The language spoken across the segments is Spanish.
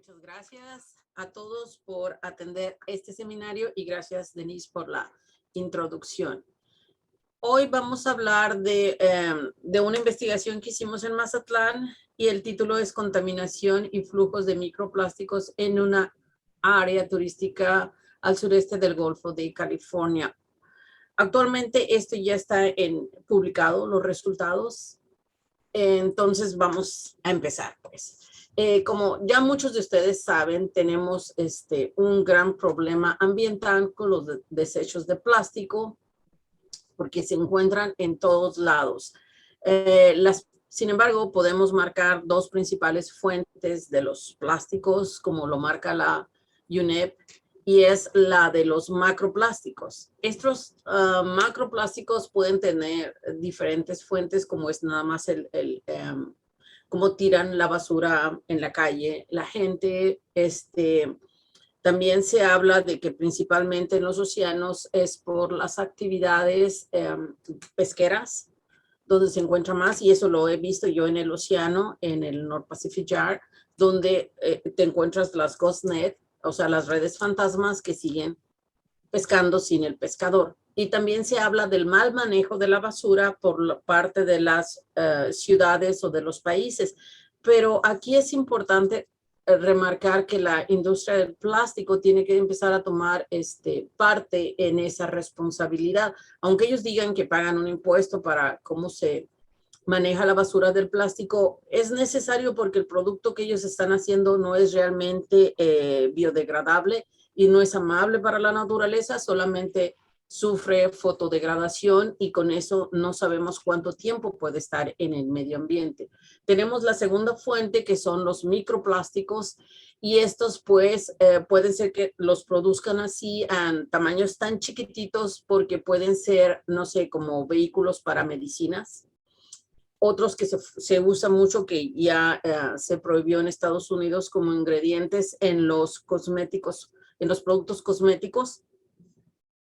Muchas gracias a todos por atender este seminario y gracias, Denise, por la introducción. Hoy vamos a hablar de una investigación que hicimos en Mazatlán y el título es Contaminación y flujos de microplásticos en una área turística al sureste del Golfo de California. Actualmente esto ya está publicado, los resultados. Entonces vamos a empezar, pues. Como ya muchos de ustedes saben, tenemos un gran problema ambiental con los desechos de plástico porque se encuentran en todos lados. Sin embargo, podemos marcar dos principales fuentes de los plásticos, como lo marca la UNEP, y es la de los macroplásticos. Estos macroplásticos pueden tener diferentes fuentes, como es nada más cómo tiran la basura en la calle. La gente, también se habla de que principalmente en los océanos es por las actividades pesqueras, donde se encuentra más, y eso lo he visto yo en el océano, en el North Pacific Jar, donde te encuentras las ghost net, o sea, las redes fantasmas que siguen pescando sin el pescador. Y también se habla del mal manejo de la basura por parte de las ciudades o de los países. Pero aquí es importante remarcar que la industria del plástico tiene que empezar a tomar parte en esa responsabilidad. Aunque ellos digan que pagan un impuesto para cómo se maneja la basura del plástico, es necesario porque el producto que ellos están haciendo no es realmente biodegradable y no es amable para la naturaleza, solamente sufre fotodegradación y con eso no sabemos cuánto tiempo puede estar en el medio ambiente. Tenemos la segunda fuente que son los microplásticos y estos pues pueden ser que los produzcan así en tamaños tan chiquititos porque pueden ser, no sé, como vehículos para medicinas. Otros que se usa mucho que ya se prohibió en Estados Unidos como ingredientes en los cosméticos, en los productos cosméticos.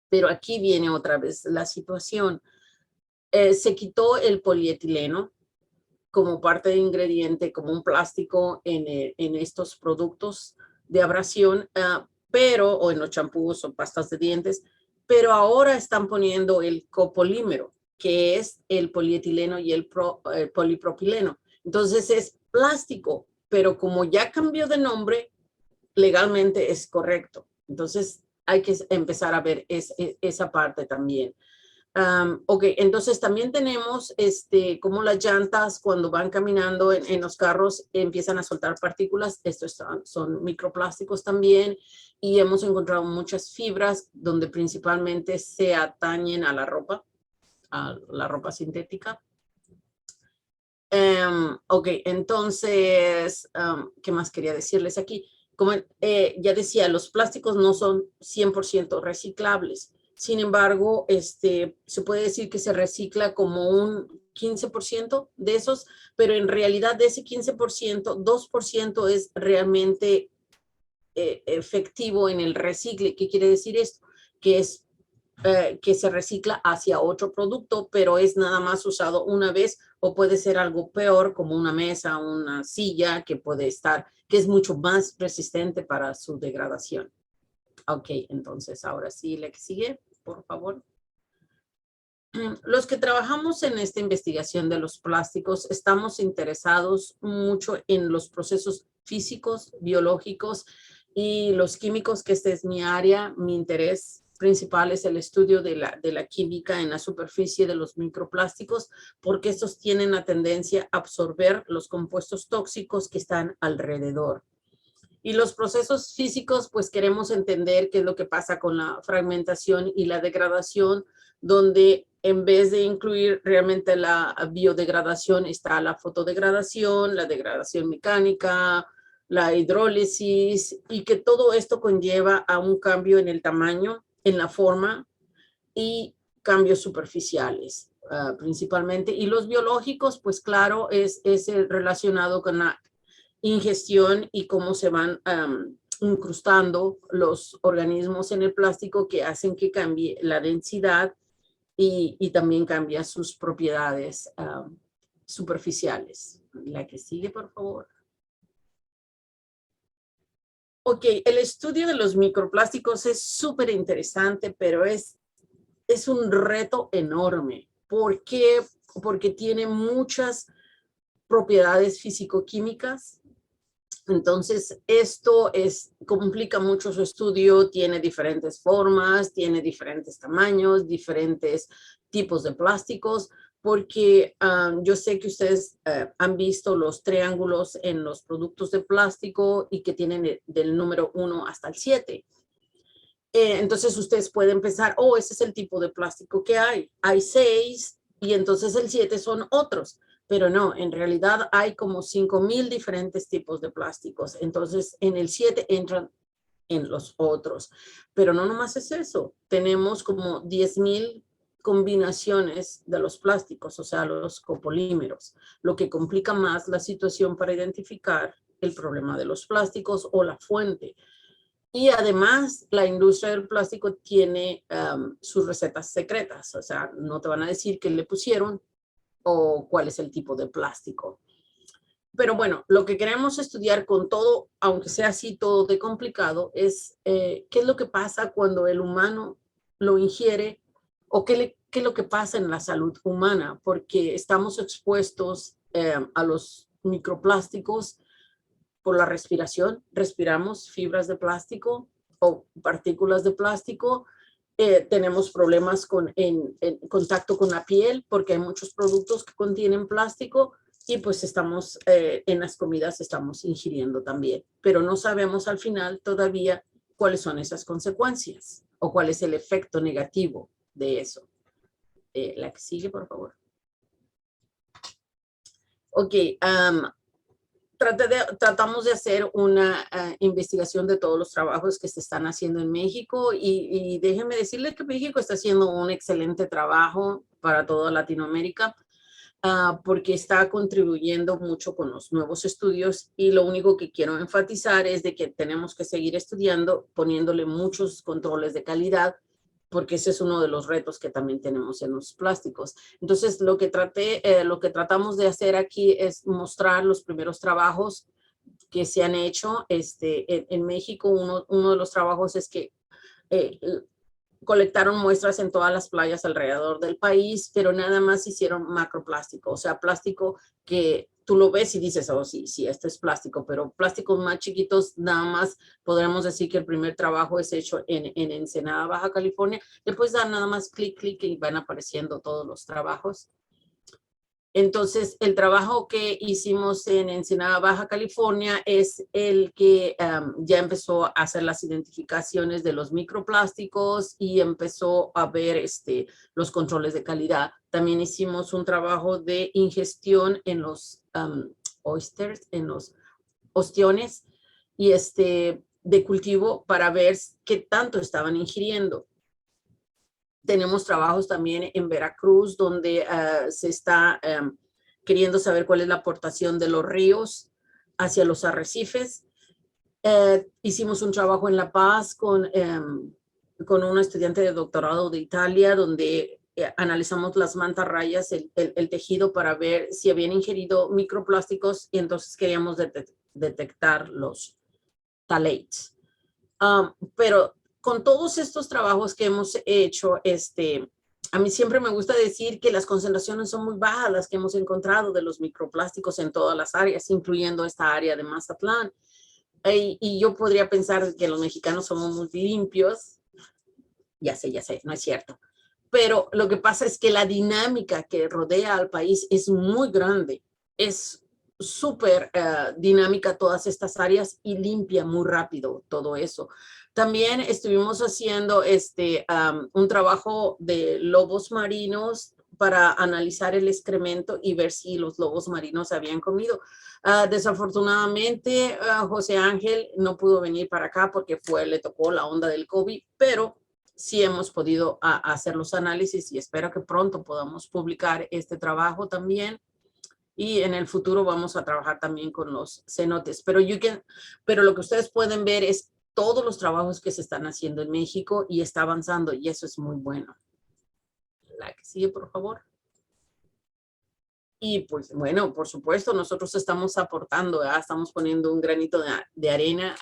Pero aquí viene otra vez la situación. Se quitó el polietileno como parte de ingrediente, como un plástico en estos productos de abrasión, o en los champús o pastas de dientes, pero ahora están poniendo el copolímero, que es el polietileno y el polipropileno. Entonces es plástico, pero como ya cambió de nombre, legalmente es correcto. Entonces hay que empezar a ver esa parte también. Ok, entonces también tenemos como las llantas cuando van caminando en los carros empiezan a soltar partículas. Estos son microplásticos también y hemos encontrado muchas fibras donde principalmente se atañen a la ropa sintética. Ok, entonces, ¿qué más quería decirles aquí? Como ya decía, los plásticos no son 100% reciclables. Sin embargo, se puede decir que se recicla como un 15% de esos, pero en realidad de ese 15%, 2% es realmente efectivo en el recicle. ¿Qué quiere decir esto? Que es que se recicla hacia otro producto, pero es nada más usado una vez o puede ser algo peor como una mesa, una silla que puede estar, que es mucho más resistente para su degradación. Ok, entonces ahora sí, la que sigue, por favor. Los que trabajamos en esta investigación de los plásticos estamos interesados mucho en los procesos físicos, biológicos y los químicos, que este es mi área, mi interés principal es el estudio de la química en la superficie de los microplásticos, porque estos tienen la tendencia a absorber los compuestos tóxicos que están alrededor. Y los procesos físicos, pues queremos entender qué es lo que pasa con la fragmentación y la degradación, donde en vez de incluir realmente la biodegradación, está la fotodegradación, la degradación mecánica, la hidrólisis, y que todo esto conlleva a un cambio en el tamaño, en la forma y cambios superficiales principalmente. Y los biológicos, pues claro, es relacionado con la ingestión y cómo se van incrustando los organismos en el plástico que hacen que cambie la densidad y también cambia sus propiedades superficiales. La que sigue, por favor. Ok, el estudio de los microplásticos es súper interesante, pero es un reto enorme. ¿Por qué? Porque tiene muchas propiedades físico-químicas. Entonces, complica mucho su estudio, tiene diferentes formas, tiene diferentes tamaños, diferentes tipos de plásticos, porque yo sé que ustedes han visto los triángulos en los productos de plástico y que tienen del número 1 hasta el 7. Entonces ustedes pueden pensar, oh, ese es el tipo de plástico que hay. Hay 6 y entonces el 7 son otros. Pero no, en realidad hay como 5,000 diferentes tipos de plásticos. Entonces en el 7 entran en los otros. Pero no nomás es eso. Tenemos como 10,000 combinaciones de los plásticos, o sea, los copolímeros, lo que complica más la situación para identificar el problema de los plásticos o la fuente. Y además, la industria del plástico tiene sus recetas secretas, o sea, no te van a decir qué le pusieron o cuál es el tipo de plástico. Pero bueno, lo que queremos estudiar con todo, aunque sea así todo de complicado, es qué es lo que pasa cuando el humano lo ingiere o qué es lo que pasa en la salud humana, porque estamos expuestos a los microplásticos por la respiración, respiramos fibras de plástico o partículas de plástico. Tenemos problemas en contacto con la piel porque hay muchos productos que contienen plástico y pues estamos en las comidas estamos ingiriendo también, pero no sabemos al final todavía cuáles son esas consecuencias o cuál es el efecto negativo de eso. La que sigue, por favor. Ok, tratamos de hacer una investigación de todos los trabajos que se están haciendo en México y déjenme decirles que México está haciendo un excelente trabajo para toda Latinoamérica porque está contribuyendo mucho con los nuevos estudios y lo único que quiero enfatizar es de que tenemos que seguir estudiando, poniéndole muchos controles de calidad porque ese es uno de los retos que también tenemos en los plásticos. Entonces, lo que tratamos de hacer aquí es mostrar los primeros trabajos que se han hecho. En México, uno de los trabajos es que eh, colectaron muestras en todas las playas alrededor del país, pero nada más hicieron macroplástico, o sea, plástico que tú lo ves y dices, oh, sí, sí, esto es plástico, pero plásticos más chiquitos, nada más podríamos decir que el primer trabajo es hecho en Ensenada, Baja California. Después dan nada más clic, clic y van apareciendo todos los trabajos. Entonces, el trabajo que hicimos en Ensenada, Baja California, es el que ya empezó a hacer las identificaciones de los microplásticos y empezó a ver los controles de calidad. También hicimos un trabajo de ingestión en los oysters, en los ostiones y de cultivo para ver qué tanto estaban ingiriendo. Tenemos trabajos también en Veracruz donde se está queriendo saber cuál es la aportación de los ríos hacia los arrecifes. Hicimos un trabajo en La Paz con una estudiante de doctorado de Italia donde analizamos las mantarrayas, el tejido para ver si habían ingerido microplásticos y entonces queríamos detectar los phthalates. Pero con todos estos trabajos que hemos hecho, a mí siempre me gusta decir que las concentraciones son muy bajas las que hemos encontrado de los microplásticos en todas las áreas, incluyendo esta área de Mazatlán. Y yo podría pensar que los mexicanos somos muy limpios. Ya sé, no es cierto. Pero lo que pasa es que la dinámica que rodea al país es muy grande. Es súper dinámica todas estas áreas y limpia muy rápido todo eso. También estuvimos haciendo un trabajo de lobos marinos para analizar el excremento y ver si los lobos marinos habían comido. Desafortunadamente, José Ángel no pudo venir para acá porque le tocó la onda del COVID, pero sí hemos podido hacer los análisis y espero que pronto podamos publicar este trabajo también. Y en el futuro vamos a trabajar también con los cenotes. Pero lo que ustedes pueden ver es todos los trabajos que se están haciendo en México y está avanzando y eso es muy bueno. La que sigue, por favor. Y pues bueno, por supuesto, nosotros estamos aportando, ¿verdad? Estamos poniendo un granito de arena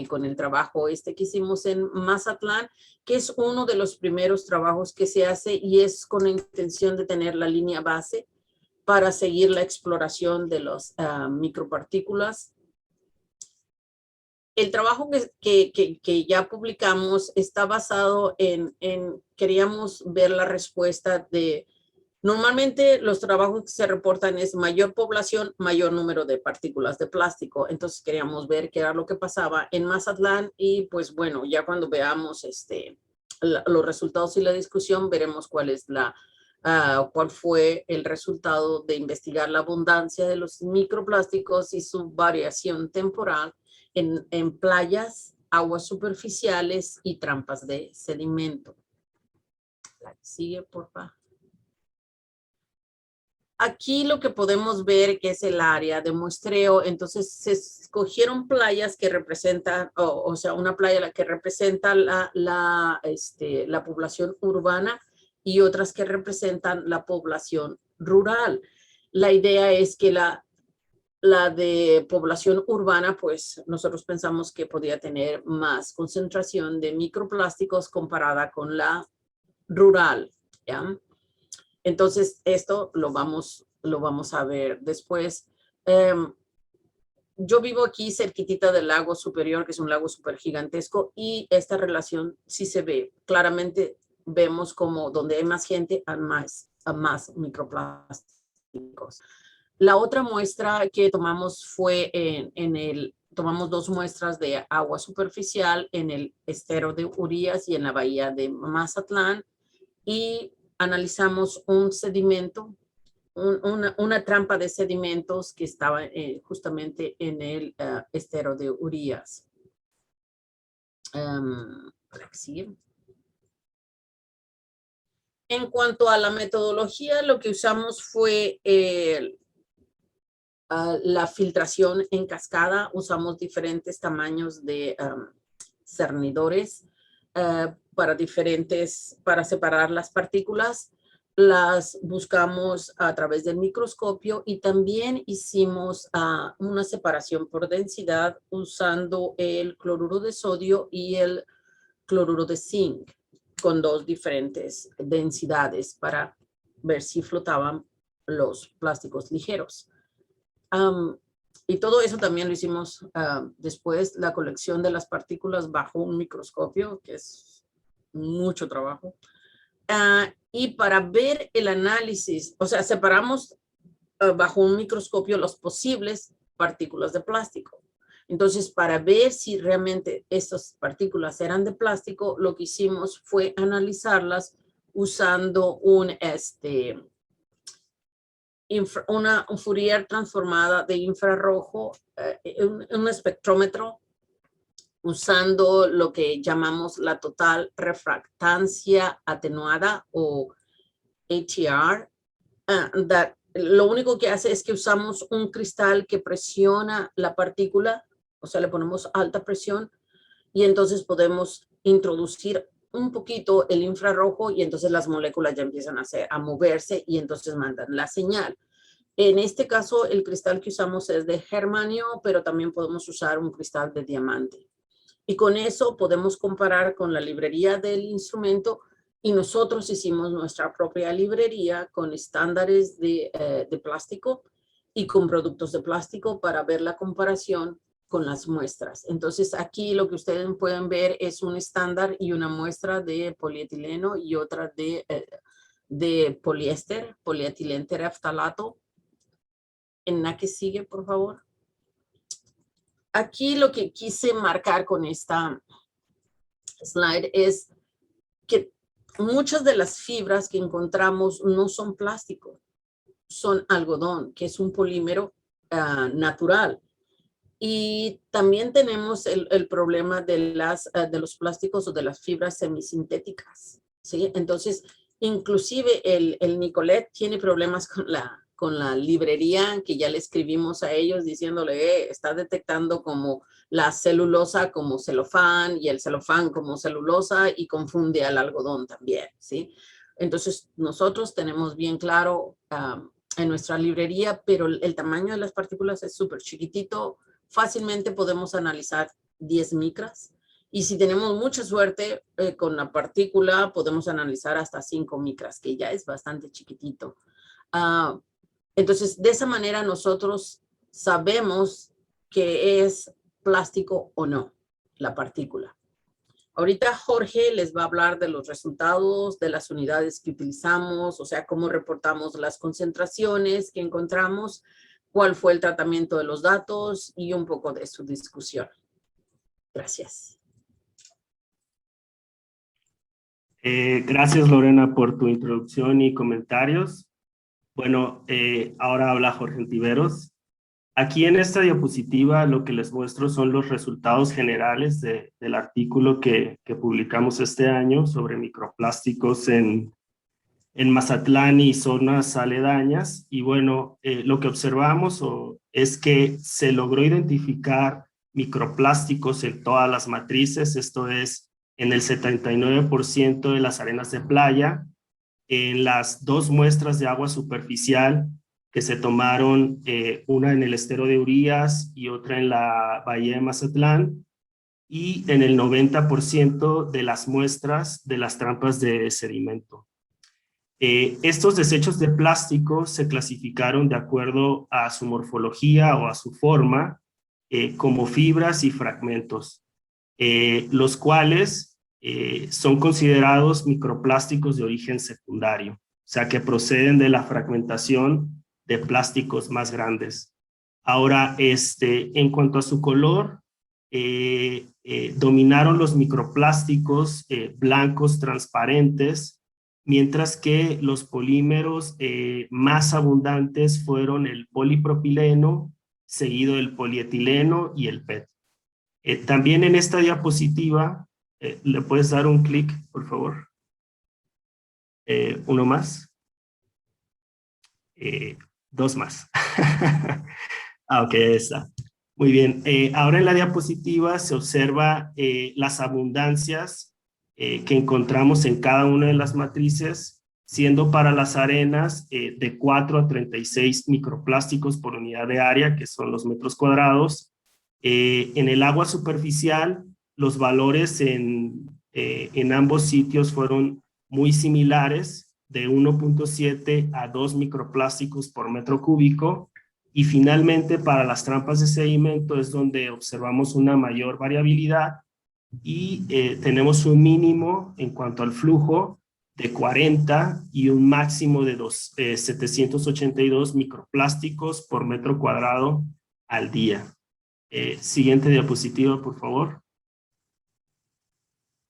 con el trabajo que hicimos en Mazatlán, que es uno de los primeros trabajos que se hace y es con la intención de tener la línea base para seguir la exploración de las micropartículas. El trabajo que ya publicamos está basado queríamos ver la respuesta de. Normalmente los trabajos que se reportan es mayor población, mayor número de partículas de plástico. Entonces queríamos ver qué era lo que pasaba en Mazatlán y pues bueno, ya cuando veamos los resultados y la discusión, veremos cuál fue el resultado de investigar la abundancia de los microplásticos y su variación temporal en playas, aguas superficiales y trampas de sedimento. Sigue, por favor. Aquí lo que podemos ver que es el área de muestreo, entonces se escogieron playas que representan, o sea, una playa que representa la población urbana y otras que representan la población rural. La idea es que la de población urbana, pues nosotros pensamos que podía tener más concentración de microplásticos comparada con la rural, ¿ya? Entonces, esto lo vamos a ver después. Yo vivo aquí cerquitita del lago superior, que es un lago súper gigantesco, y esta relación sí se ve. Claramente vemos como donde hay más gente, hay más microplásticos. La otra muestra que tomamos fue tomamos 2 muestras de agua superficial en el estero de Urias y en la bahía de Mazatlán, y analizamos un sedimento, una trampa de sedimentos que estaba justamente en el estero de Urias. En cuanto a la metodología, lo que usamos fue la filtración en cascada. Usamos diferentes tamaños de cernidores para separar las partículas. Las buscamos a través del microscopio y también hicimos una separación por densidad usando el cloruro de sodio y el cloruro de zinc con 2 diferentes densidades para ver si flotaban los plásticos ligeros. Y todo eso también lo hicimos después, la colección de las partículas bajo un microscopio, que es mucho trabajo. Y para ver el análisis, o sea, separamos bajo un microscopio las posibles partículas de plástico. Entonces, para ver si realmente estas partículas eran de plástico, lo que hicimos fue analizarlas usando una Fourier transformada de infrarrojo, un espectrómetro, usando lo que llamamos la total refractancia atenuada o ATR. Lo único que hace es que usamos un cristal que presiona la partícula, o sea, le ponemos alta presión y entonces podemos introducir un poquito el infrarrojo y entonces las moléculas ya empiezan a moverse y entonces mandan la señal. En este caso, el cristal que usamos es de germanio, pero también podemos usar un cristal de diamante. Y con eso podemos comparar con la librería del instrumento y nosotros hicimos nuestra propia librería con estándares de plástico y con productos de plástico para ver la comparación con las muestras. Entonces aquí lo que ustedes pueden ver es un estándar y una muestra de polietileno y otra de poliéster, polietileno teraftalato. En la que sigue, por favor. Aquí lo que quise marcar con esta slide es que muchas de las fibras que encontramos no son plástico, son algodón, que es un polímero natural. Y también tenemos el problema de los plásticos o de las fibras semisintéticas, ¿sí? Entonces, inclusive el Nicolet tiene problemas con la librería que ya le escribimos a ellos diciéndole, está detectando como la celulosa como celofán y el celofán como celulosa y confunde al algodón también, ¿sí? Entonces, nosotros tenemos bien claro en nuestra librería, pero el tamaño de las partículas es súper chiquitito. Fácilmente podemos analizar 10 micras. Y si tenemos mucha suerte con la partícula, podemos analizar hasta 5 micras, que ya es bastante chiquitito. Entonces, de esa manera nosotros sabemos que es plástico o no la partícula. Ahorita Jorge les va a hablar de los resultados de las unidades que utilizamos, o sea, cómo reportamos las concentraciones que encontramos, cuál fue el tratamiento de los datos y un poco de su discusión. Gracias. Gracias, Lorena, por tu introducción y comentarios. Bueno, ahora habla Jorge Ontiveros. Aquí en esta diapositiva lo que les muestro son los resultados generales del artículo que publicamos este año sobre microplásticos en Mazatlán y zonas aledañas. Y bueno, lo que observamos es que se logró identificar microplásticos en todas las matrices, esto es, en el 79% de las arenas de playa, en las 2 muestras de agua superficial que se tomaron, una en el estero de Urias y otra en la bahía de Mazatlán, y en el 90% de las muestras de las trampas de sedimento. Estos desechos de plástico se clasificaron de acuerdo a su morfología o a su forma, como fibras y fragmentos, los cuales son considerados microplásticos de origen secundario, o sea que proceden de la fragmentación de plásticos más grandes. Ahora, en cuanto a su color, dominaron los microplásticos blancos transparentes, mientras que los polímeros más abundantes fueron el polipropileno, seguido del polietileno y el PET. También en esta diapositiva, ¿le puedes dar un clic, por favor? Uno más. 2 más. Ok, ahí está. Muy bien. Ahora en la diapositiva se observa las abundancias que encontramos en cada una de las matrices, siendo para las arenas de 4 a 36 microplásticos por unidad de área, que son los metros cuadrados. En el agua superficial, los valores en ambos sitios fueron muy similares, de 1.7 a 2 microplásticos por metro cúbico, y finalmente para las trampas de sedimento es donde observamos una mayor variabilidad y tenemos un mínimo en cuanto al flujo de 40 y un máximo de 782 microplásticos por metro cuadrado al día. Siguiente diapositiva, por favor.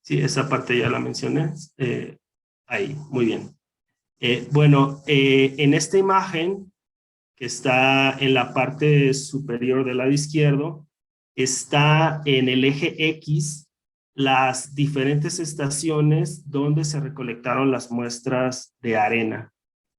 Sí, esa parte ya la mencioné. Ahí, muy bien. Bueno, en esta imagen que está en la parte superior del lado izquierdo, está en el eje X las diferentes estaciones donde se recolectaron las muestras de arena.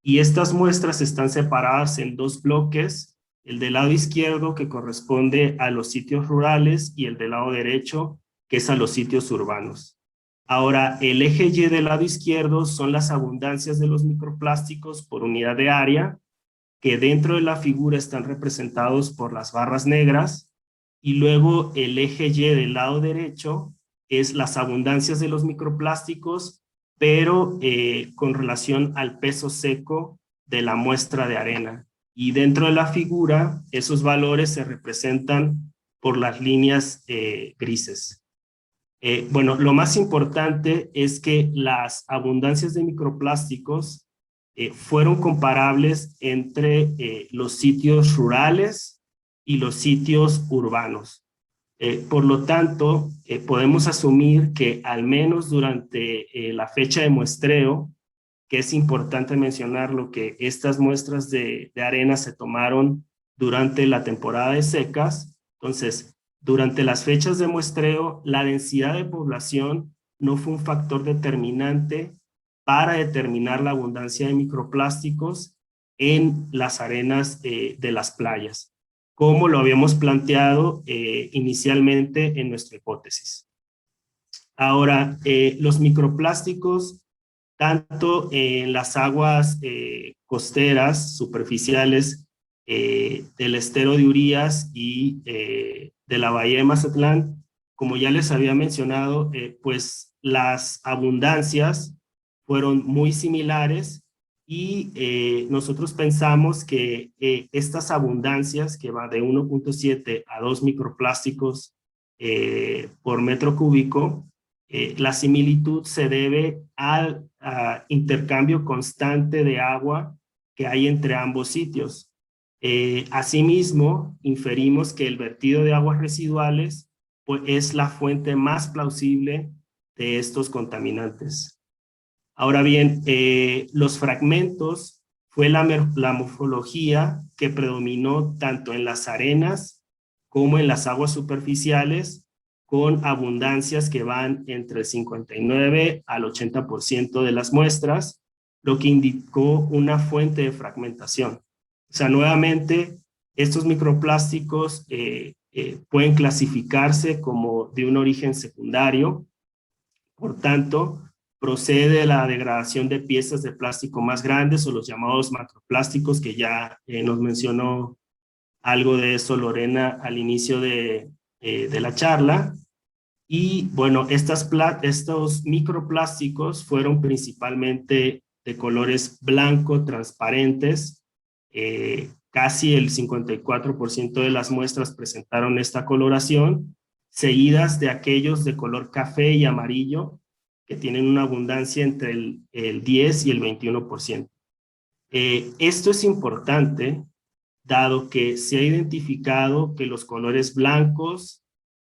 Y estas muestras están separadas en 2 bloques, el del lado izquierdo que corresponde a los sitios rurales y el del lado derecho que es a los sitios urbanos. Ahora, el eje Y del lado izquierdo son las abundancias de los microplásticos por unidad de área, que dentro de la figura están representados por las barras negras, y luego el eje Y del lado derecho es las abundancias de los microplásticos, pero con relación al peso seco de la muestra de arena. Y dentro de la figura, esos valores se representan por las líneas grises. Bueno, lo más importante es que las abundancias de microplásticos fueron comparables entre los sitios rurales y los sitios urbanos. Por lo tanto, podemos asumir que al menos durante la fecha de muestreo, que es importante mencionarlo, que estas muestras de arena se tomaron durante la temporada de secas. Entonces, durante las fechas de muestreo, la densidad de población no fue un factor determinante para determinar la abundancia de microplásticos en las arenas de las playas, como lo habíamos planteado inicialmente en nuestra hipótesis. Ahora, los microplásticos tanto en las aguas costeras, superficiales, del estero de Urías y de la bahía de Mazatlán. Como ya les había mencionado, pues las abundancias fueron muy similares y nosotros pensamos que estas abundancias, que va de 1.7 a 2 microplásticos por metro cúbico, la similitud se debe al intercambio constante de agua que hay entre ambos sitios. Asimismo, inferimos que el vertido de aguas residuales pues, es la fuente más plausible de estos contaminantes. Ahora bien, los fragmentos fue la morfología que predominó tanto en las arenas como en las aguas superficiales, con abundancias que van entre el 59 al 80% de las muestras, lo que indicó una fuente de fragmentación. O sea, nuevamente, estos microplásticos pueden clasificarse como de un origen secundario. Por tanto, procede la degradación de piezas de plástico más grandes o los llamados macroplásticos, que ya nos mencionó algo de eso Lorena al inicio de la charla. Y bueno, estos microplásticos fueron principalmente de colores blanco, transparentes. Casi el 54% de las muestras presentaron esta coloración, seguidas de aquellos de color café y amarillo, que tienen una abundancia entre el 10 y el 21%. Esto es importante, dado que se ha identificado que los colores blancos,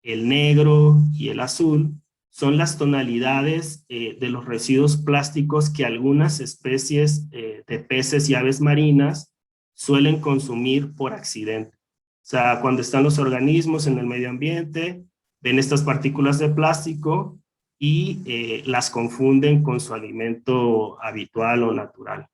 el negro y el azul son las tonalidades de los residuos plásticos que algunas especies de peces y aves marinas suelen consumir por accidente. O sea, cuando están los organismos en el medio ambiente, ven estas partículas de plástico y las confunden con su alimento habitual o natural.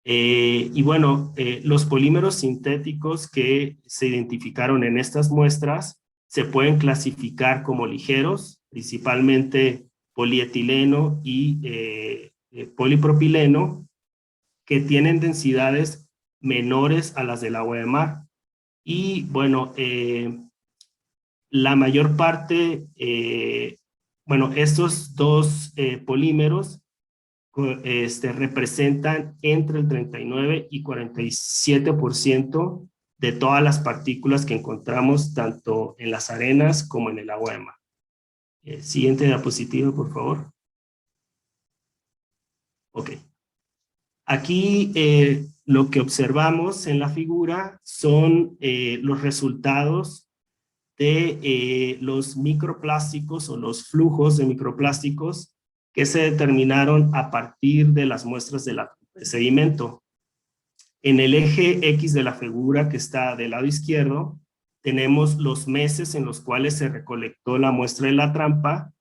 Y bueno, los polímeros sintéticos que se identificaron en estas muestras se pueden clasificar como ligeros, principalmente polietileno y polipropileno, que tienen densidades menores a las del agua de mar. Y bueno, la mayor parte, bueno, estos dos polímeros representan entre el 39 y 47% de todas las partículas que encontramos tanto en las arenas como en el agua de mar. Siguiente diapositiva, por favor. Ok. Aquí lo que observamos en la figura son los resultados de los microplásticos o los flujos de microplásticos que se determinaron a partir de las muestras de sedimento. En el eje X de la figura que está del lado izquierdo, tenemos los meses en los cuales se recolectó la muestra de la trampa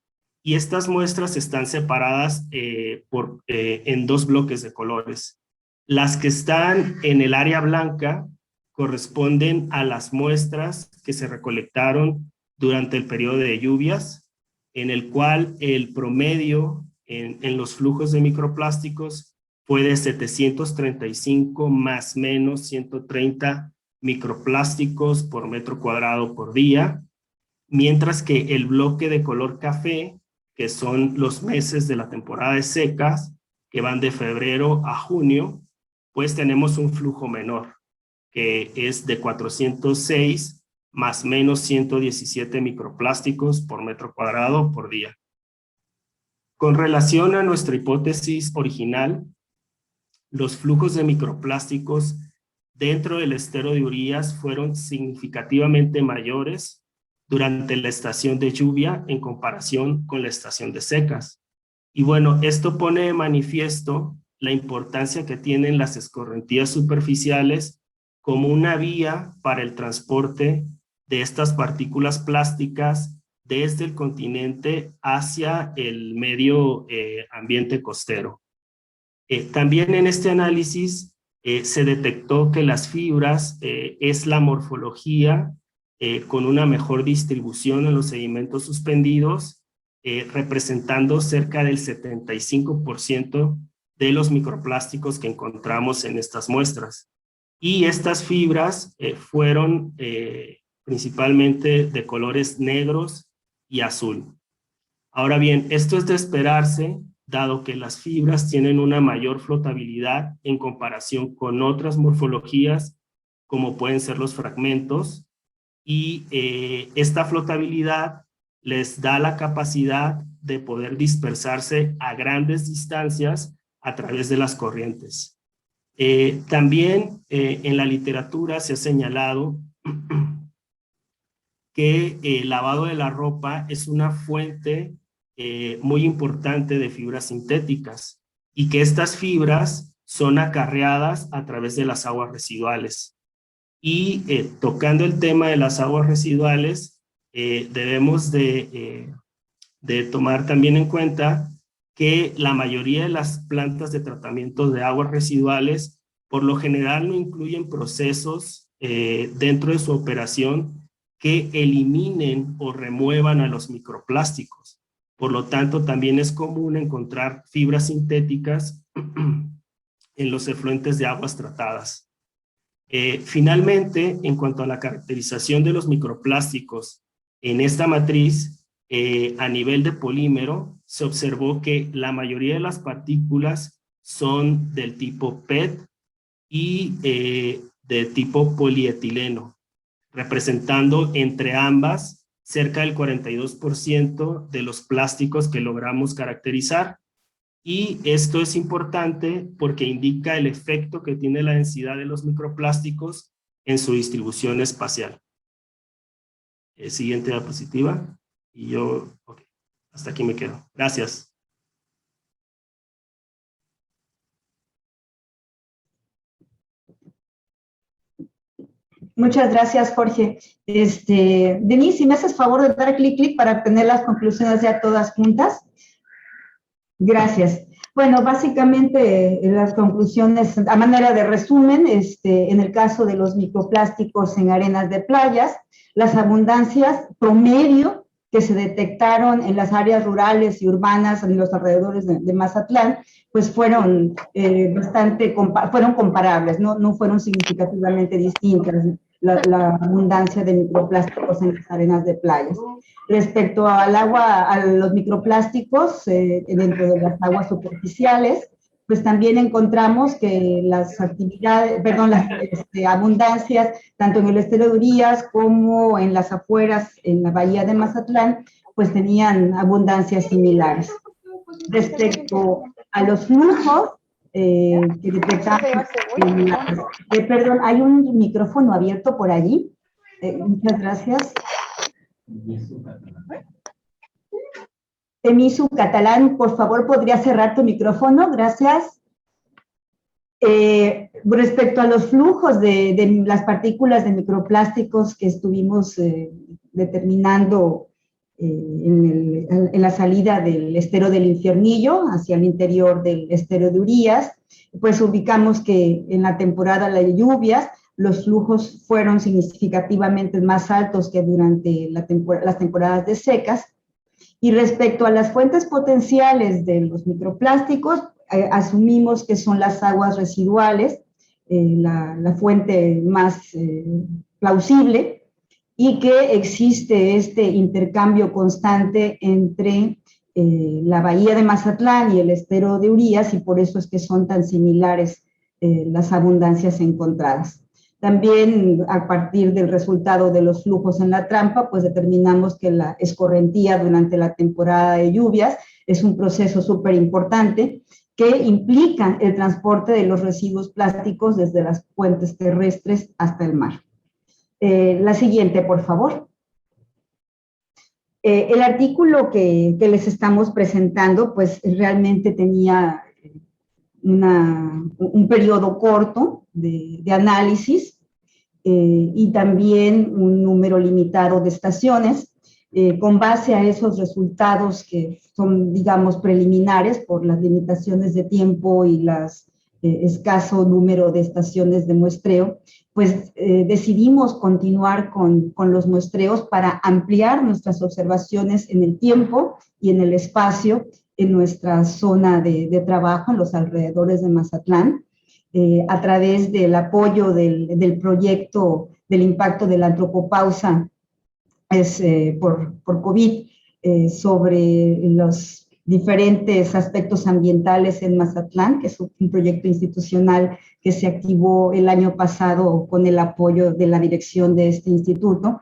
y estas muestras están separadas en dos bloques de colores. Las que están en el área blanca corresponden a las muestras que se recolectaron durante el periodo de lluvias, en el cual el promedio en los flujos de microplásticos fue de 735 más menos 130 microplásticos por metro cuadrado por día, mientras que el bloque de color café, que son los meses de la temporada de secas, que van de febrero a junio, pues tenemos un flujo menor, que es de 406 más menos 117 microplásticos por metro cuadrado por día. Con relación a nuestra hipótesis original, los flujos de microplásticos dentro del estero de Urías fueron significativamente mayores durante la estación de lluvia en comparación con la estación de secas. Y bueno, esto pone de manifiesto la importancia que tienen las escorrentías superficiales como una vía para el transporte de estas partículas plásticas desde el continente hacia el medio ambiente costero. También en este análisis se detectó que las fibras es la morfología con una mejor distribución en los sedimentos suspendidos representando cerca del 75% de los microplásticos que encontramos en estas muestras. Y estas fibras fueron principalmente de colores negros y azul. Ahora bien, esto es de esperarse, dado que las fibras tienen una mayor flotabilidad en comparación con otras morfologías, como pueden ser los fragmentos, y esta flotabilidad les da la capacidad de poder dispersarse a grandes distancias a través de las corrientes. También en la literatura se ha señalado que el lavado de la ropa es una fuente muy importante de fibras sintéticas y que estas fibras son acarreadas a través de las aguas residuales. Y tocando el tema de las aguas residuales, debemos de tomar también en cuenta que la mayoría de las plantas de tratamiento de aguas residuales por lo general no incluyen procesos dentro de su operación que eliminen o remuevan a los microplásticos. Por lo tanto, también es común encontrar fibras sintéticas en los efluentes de aguas tratadas. Finalmente, en cuanto a la caracterización de los microplásticos en esta matriz, a nivel de polímero, se observó que la mayoría de las partículas son del tipo PET y de tipo polietileno, representando entre ambas cerca del 42% de los plásticos que logramos caracterizar. Y esto es importante porque indica el efecto que tiene la densidad de los microplásticos en su distribución espacial. Siguiente diapositiva. Y yo, okay, hasta aquí me quedo. Gracias. Muchas gracias, Jorge. Denise, si me haces favor de dar clic para tener las conclusiones ya todas juntas. Gracias. Bueno, básicamente las conclusiones, a manera de resumen, en el caso de los microplásticos en arenas de playas, las abundancias promedio que se detectaron en las áreas rurales y urbanas en los alrededores de Mazatlán, pues fueron fueron comparables, no fueron significativamente distintas la abundancia de microplásticos en las arenas de playas. Respecto al agua, a los microplásticos dentro de las aguas superficiales, pues también encontramos que las abundancias, tanto en el estero de Urias como en las afueras, en la bahía de Mazatlán, pues tenían abundancias similares. Respecto a los flujos, que detectamos, perdón, hay un micrófono abierto por allí. Muchas gracias. Emisu Catalán, por favor, ¿podría cerrar tu micrófono? Gracias. Respecto a los flujos de las partículas de microplásticos que estuvimos determinando en la salida del estero del Infiernillo hacia el interior del estero de Urias, pues ubicamos que en la temporada de lluvias los flujos fueron significativamente más altos que durante las temporadas de secas. Y respecto a las fuentes potenciales de los microplásticos, asumimos que son las aguas residuales, la fuente más plausible, y que existe este intercambio constante entre la bahía de Mazatlán y el estero de Urias, y por eso es que son tan similares las abundancias encontradas. También, a partir del resultado de los flujos en la trampa, pues determinamos que la escorrentía durante la temporada de lluvias es un proceso súper importante que implica el transporte de los residuos plásticos desde las fuentes terrestres hasta el mar. La siguiente, por favor. El artículo que les estamos presentando, pues realmente tenía un periodo corto de análisis y también un número limitado de estaciones. Con base a esos resultados que son, digamos, preliminares por las limitaciones de tiempo y escaso número de estaciones de muestreo, pues decidimos continuar con los muestreos para ampliar nuestras observaciones en el tiempo y en el espacio en nuestra zona de trabajo, en los alrededores de Mazatlán, a través del apoyo del proyecto del impacto de la antropopausa por COVID, sobre los diferentes aspectos ambientales en Mazatlán, que es un proyecto institucional que se activó el año pasado con el apoyo de la dirección de este instituto.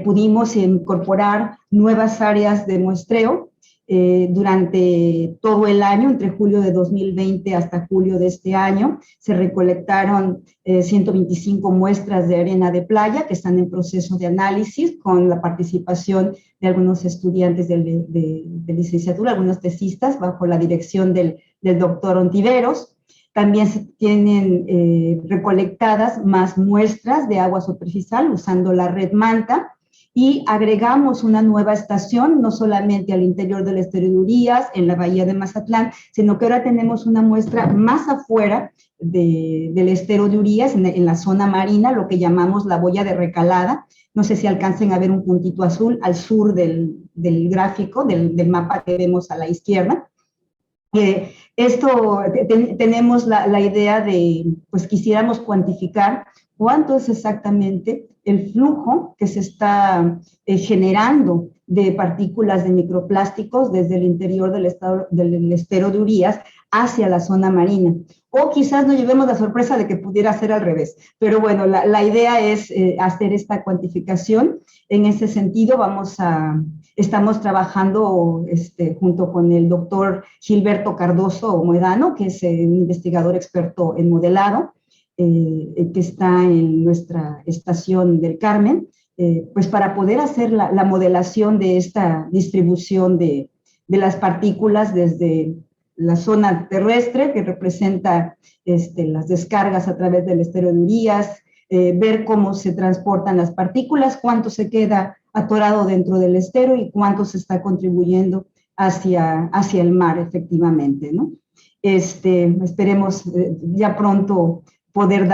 Pudimos incorporar nuevas áreas de muestreo durante todo el año, entre julio de 2020 hasta julio de este año. Se recolectaron 125 muestras de arena de playa que están en proceso de análisis con la participación de algunos estudiantes de licenciatura, algunos tesistas, bajo la dirección del doctor Ontiveros. También se tienen recolectadas más muestras de agua superficial usando la red Manta, y agregamos una nueva estación, no solamente al interior del estero de Urías, en la bahía de Mazatlán, sino que ahora tenemos una muestra más afuera del estero de Urías, en la zona marina, lo que llamamos la boya de Recalada. No sé si alcancen a ver un puntito azul al sur del gráfico, del mapa que vemos a la izquierda. Tenemos la idea de, pues quisiéramos cuantificar cuánto es exactamente el flujo que se está generando de partículas de microplásticos desde el interior del estero de Urías hacia la zona marina. O quizás nos llevemos la sorpresa de que pudiera ser al revés. Pero bueno, la idea es hacer esta cuantificación. En ese sentido, estamos trabajando junto con el doctor Gilberto Cardoso Moedano, que es un investigador experto en modelado, que está en nuestra estación del Carmen, pues para poder hacer la modelación de esta distribución de las partículas desde la zona terrestre, que representa las descargas a través del estero de Urías, ver cómo se transportan las partículas, cuánto se queda atorado dentro del estero y cuánto se está contribuyendo hacia el mar, efectivamente, ¿no? Esperemos ya pronto poder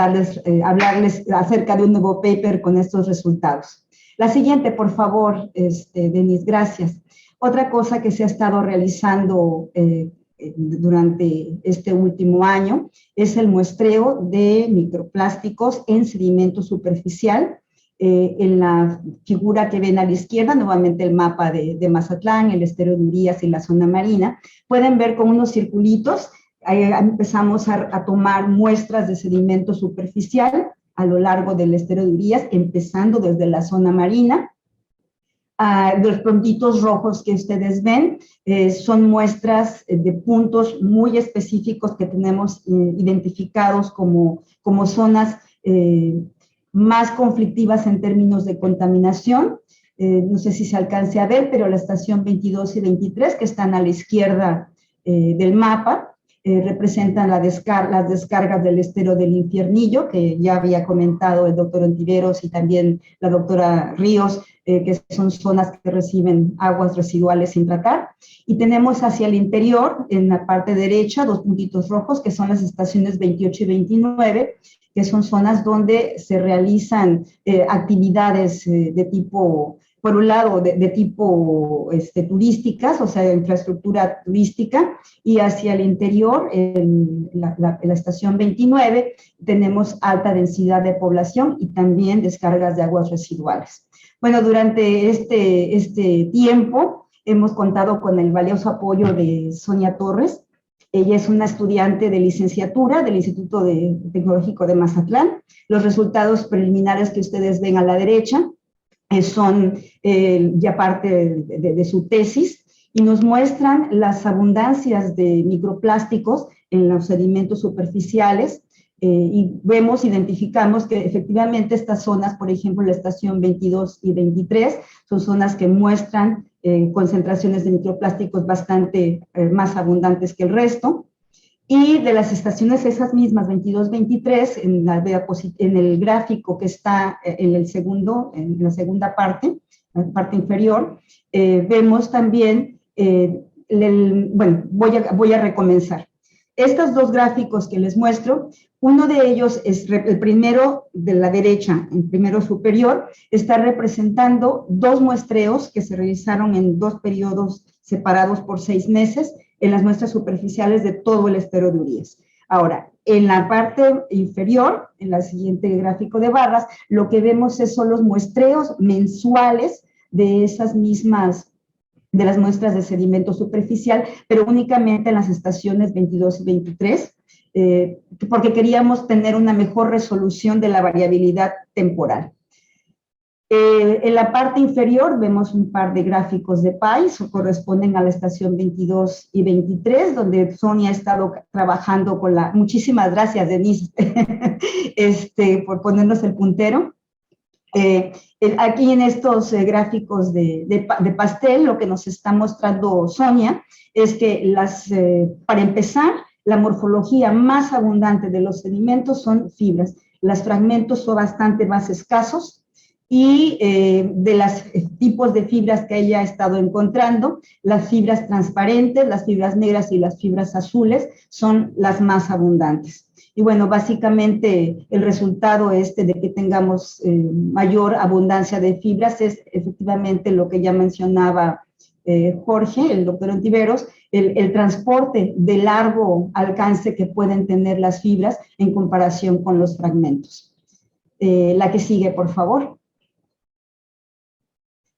hablarles acerca de un nuevo paper con estos resultados. La siguiente, por favor, Denise, gracias. Otra cosa que se ha estado realizando durante este último año es el muestreo de microplásticos en sedimento superficial. En la figura que ven a la izquierda, nuevamente el mapa de Mazatlán, el estero de Urías y la zona marina, pueden ver con unos circulitos. Ahí empezamos a tomar muestras de sedimento superficial a lo largo del estero de Urías, empezando desde la zona marina. Los puntitos rojos que ustedes ven son muestras de puntos muy específicos que tenemos identificados como zonas más conflictivas en términos de contaminación. No sé si se alcance a ver, pero la estación 22 y 23, que están a la izquierda del mapa, representan las descargas del estero del Infiernillo, que ya había comentado el doctor Ontiveros y también la doctora Ríos, que son zonas que reciben aguas residuales sin tratar. Y tenemos hacia el interior, en la parte derecha, dos puntitos rojos, que son las estaciones 28 y 29, que son zonas donde se realizan actividades de tipo, por un lado, de tipo turísticas, o sea, de infraestructura turística, y hacia el interior, en la estación 29, tenemos alta densidad de población y también descargas de aguas residuales. Bueno, durante este tiempo hemos contado con el valioso apoyo de Sonia Torres. Ella es una estudiante de licenciatura del Instituto Tecnológico de Mazatlán. Los resultados preliminares que ustedes ven a la derecha son ya parte de su tesis y nos muestran las abundancias de microplásticos en los sedimentos superficiales. Y identificamos que efectivamente estas zonas, por ejemplo, la estación 22 y 23, son zonas que muestran concentraciones de microplásticos bastante más abundantes que el resto. Y de las estaciones esas mismas, 22, 23, en el gráfico que está en la segunda parte, la parte inferior, vemos también, bueno, voy a recomenzar. Estos dos gráficos que les muestro, uno de ellos es el primero de la derecha, el primero superior, está representando dos muestreos que se realizaron en dos periodos separados por 6 meses en las muestras superficiales de todo el estero de Urias. Ahora, en la parte inferior, en el siguiente gráfico de barras, lo que vemos son los muestreos mensuales de esas mismas, de las muestras de sedimento superficial, pero únicamente en las estaciones 22 y 23, porque queríamos tener una mejor resolución de la variabilidad temporal. En la parte inferior vemos un par de gráficos de PAIS, corresponden a la estación 22 y 23, donde Sonia ha estado trabajando con la... Muchísimas gracias, Denise, por ponernos el puntero. Aquí en estos gráficos de pastel, lo que nos está mostrando Sonia es que para empezar, la morfología más abundante de los sedimentos son fibras. Los fragmentos son bastante más escasos y de los tipos de fibras que ella ha estado encontrando, las fibras transparentes, las fibras negras y las fibras azules son las más abundantes. Y bueno, básicamente el resultado de que tengamos mayor abundancia de fibras es efectivamente lo que ya mencionaba Jorge, el doctor Ontiveros, el transporte de largo alcance que pueden tener las fibras en comparación con los fragmentos. La que sigue, por favor.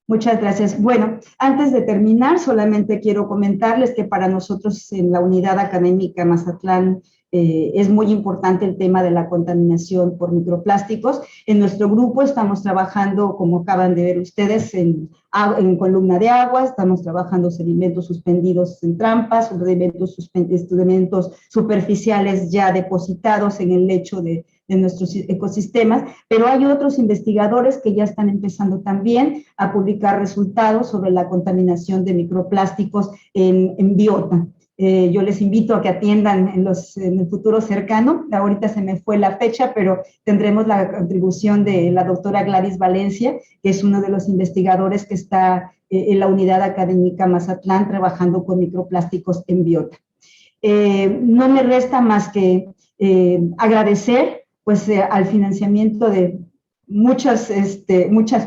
Muchas gracias. Bueno, antes de terminar, solamente quiero comentarles que para nosotros en la Unidad Académica Mazatlán es muy importante el tema de la contaminación por microplásticos. En nuestro grupo estamos trabajando, como acaban de ver ustedes, en columna de agua, estamos trabajando sedimentos suspendidos en trampas, sedimentos superficiales ya depositados en el lecho de nuestros ecosistemas, pero hay otros investigadores que ya están empezando también a publicar resultados sobre la contaminación de microplásticos en biota. Yo les invito a que atiendan en el futuro cercano. Ahorita se me fue la fecha, pero tendremos la contribución de la doctora Gladys Valencia, que es uno de los investigadores que está en la Unidad Académica Mazatlán trabajando con microplásticos en biota. No me resta más que agradecer al financiamiento de muchas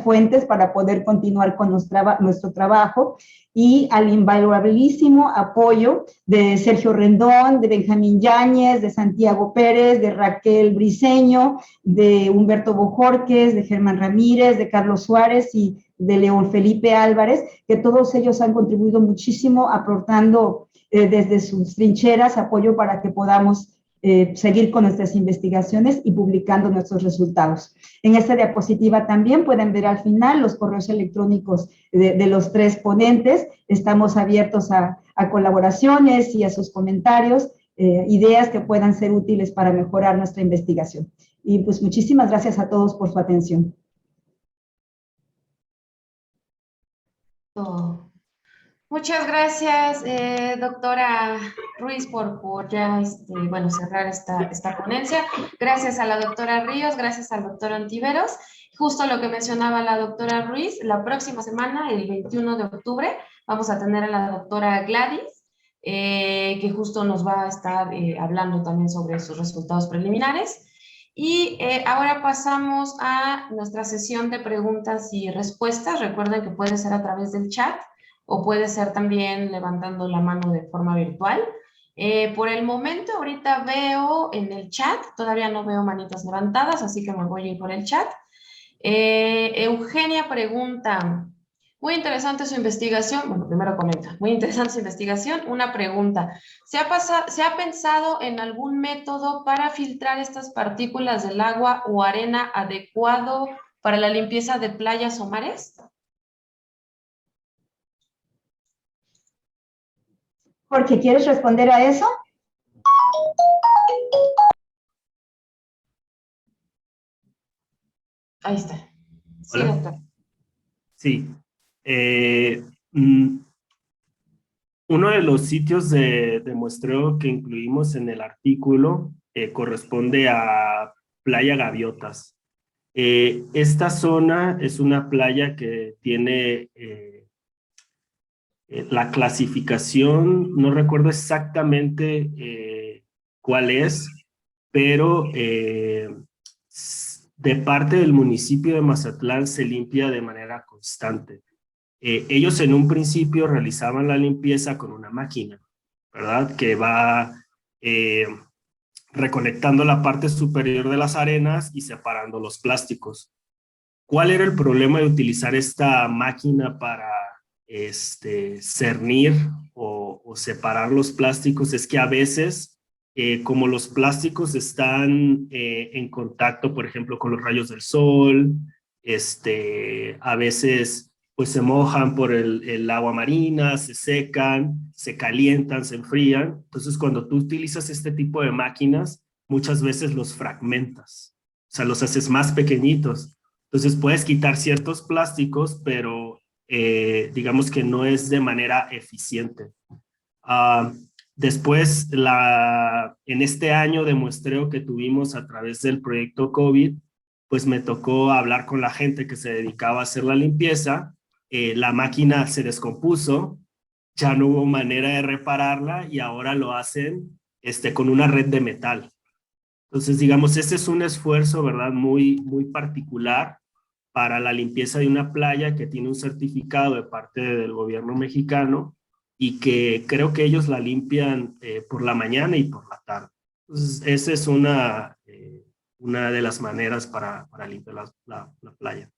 fuentes para poder continuar con nuestro trabajo y al invalorabilísimo apoyo de Sergio Rendón, de Benjamín Yáñez, de Santiago Pérez, de Raquel Briceño, de Humberto Bojorquez, de Germán Ramírez, de Carlos Suárez y de León Felipe Álvarez, que todos ellos han contribuido muchísimo aportando desde sus trincheras apoyo para que podamos seguir con nuestras investigaciones y publicando nuestros resultados. En esta diapositiva también pueden ver al final los correos electrónicos de los tres ponentes. Estamos abiertos a colaboraciones y a sus comentarios, ideas que puedan ser útiles para mejorar nuestra investigación. Y pues muchísimas gracias a todos por su atención. Muchas gracias, doctora Ruiz, por ya cerrar esta ponencia. Gracias a la doctora Ríos, gracias al doctor Ontiveros. Justo lo que mencionaba la doctora Ruiz, la próxima semana, el 21 de octubre, vamos a tener a la doctora Gladys, que justo nos va a estar hablando también sobre sus resultados preliminares. Y ahora pasamos a nuestra sesión de preguntas y respuestas. Recuerden que puede ser a través del chat, o puede ser también levantando la mano de forma virtual. Por el momento, ahorita veo en el chat, todavía no veo manitas levantadas, así que me voy a ir por el chat. Eugenia pregunta, muy interesante su investigación. Bueno, primero comenta, muy interesante su investigación. Una pregunta, ¿se ha pensado en algún método para filtrar estas partículas del agua o arena adecuado para la limpieza de playas o mares? Jorge, ¿quieres responder a eso? Ahí está. Sí, Hola. doctor. Sí. Uno de los sitios de muestreo que incluimos en el artículo corresponde a Playa Gaviotas. Esta zona es una playa que tiene la clasificación, no recuerdo exactamente cuál es, pero de parte del municipio de Mazatlán se limpia de manera constante. Ellos en un principio realizaban la limpieza con una máquina, ¿verdad? Que va recolectando la parte superior de las arenas y separando los plásticos. ¿Cuál era el problema de utilizar esta máquina para cernir o separar los plásticos? Es que a veces, como los plásticos están en contacto, por ejemplo, con los rayos del sol, a veces pues se mojan por el agua marina, se secan, se calientan, se enfrían. Entonces, cuando tú utilizas este tipo de máquinas, muchas veces los fragmentas, o sea, los haces más pequeñitos. Entonces, puedes quitar ciertos plásticos, pero digamos que no es de manera eficiente. Después, en este año de muestreo que tuvimos a través del proyecto COVID, pues me tocó hablar con la gente que se dedicaba a hacer la limpieza. La máquina se descompuso, ya no hubo manera de repararla y ahora lo hacen con una red de metal. Entonces, digamos, ese es un esfuerzo, ¿verdad? Muy, muy particular para la limpieza de una playa que tiene un certificado de parte del gobierno mexicano y que creo que ellos la limpian por la mañana y por la tarde. Entonces, esa es una de las maneras para limpiar la playa.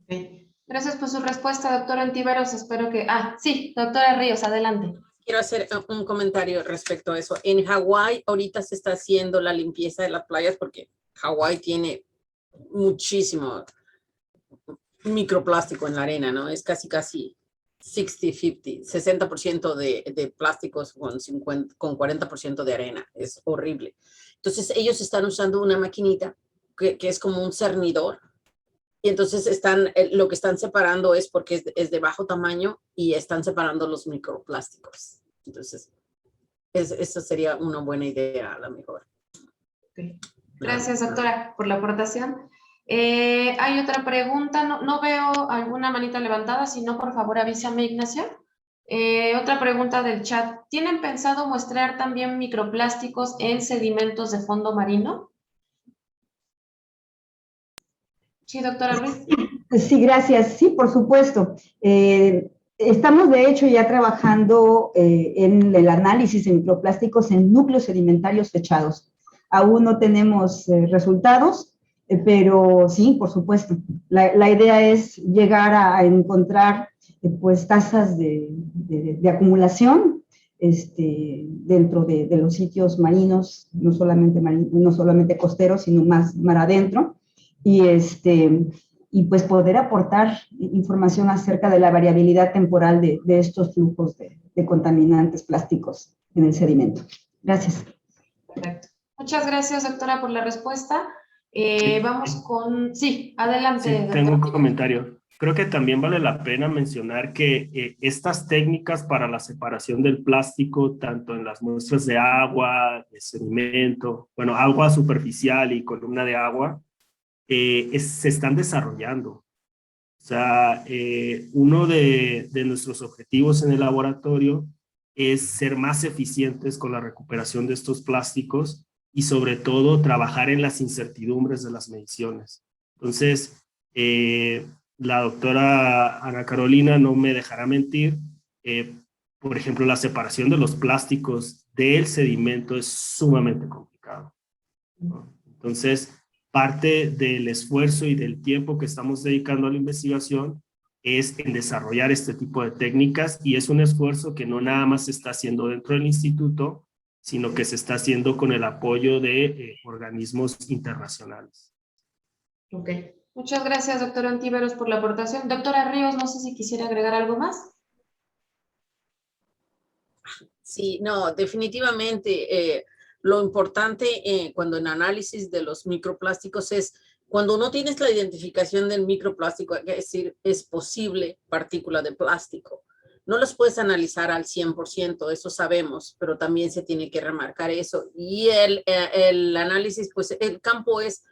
Okay. Gracias por su respuesta, doctora Ontiveros. Espero que... sí, doctora Ríos, adelante. Quiero hacer un comentario respecto a eso. En Hawái ahorita se está haciendo la limpieza de las playas porque Hawái tiene muchísimo microplástico en la arena, ¿no? Es casi 60-50, 60% de plásticos con 40% de arena. Es horrible. Entonces ellos están usando una maquinita que es como un cernidor. Y entonces lo que están separando es porque es de bajo tamaño y están separando los microplásticos. Entonces, eso sería una buena idea a lo mejor. Okay. Gracias, doctora, por la aportación. Hay otra pregunta, no veo alguna manita levantada, si no, por favor, avísame, Ignacio. Otra pregunta del chat. ¿Tienen pensado muestrear también microplásticos en sedimentos de fondo marino? Sí, doctora Ruiz. Sí, gracias. Sí, por supuesto. Estamos, de hecho, ya trabajando en el análisis de microplásticos en núcleos sedimentarios fechados. Aún no tenemos resultados, pero sí, por supuesto. La idea es llegar a encontrar pues tasas de acumulación dentro de los sitios marinos, no solamente costeros, sino más mar adentro. Y pues poder aportar información acerca de la variabilidad temporal de estos flujos de contaminantes plásticos en el sedimento. Gracias. Perfecto. Muchas gracias, doctora, por la respuesta. Vamos con... Sí, adelante. Sí, tengo un comentario. Creo que también vale la pena mencionar que estas técnicas para la separación del plástico, tanto en las muestras de agua, de sedimento, bueno, agua superficial y columna de agua, se están desarrollando. O sea, uno de nuestros objetivos en el laboratorio es ser más eficientes con la recuperación de estos plásticos y sobre todo trabajar en las incertidumbres de las mediciones. Entonces, la doctora Ana Carolina no me dejará mentir. Por ejemplo, la separación de los plásticos del sedimento es sumamente complicado, ¿no? Entonces, parte del esfuerzo y del tiempo que estamos dedicando a la investigación es en desarrollar este tipo de técnicas y es un esfuerzo que no nada más se está haciendo dentro del instituto, sino que se está haciendo con el apoyo de organismos internacionales. Ok. Muchas gracias, doctora Ontiveros, por la aportación. Doctora Ríos, no sé si quisiera agregar algo más. Sí, no, definitivamente lo importante cuando en análisis de los microplásticos es cuando no tienes la identificación del microplástico, es decir, es posible partícula de plástico. No los puedes analizar al 100%, eso sabemos, pero también se tiene que remarcar eso. Y el análisis, pues el campo es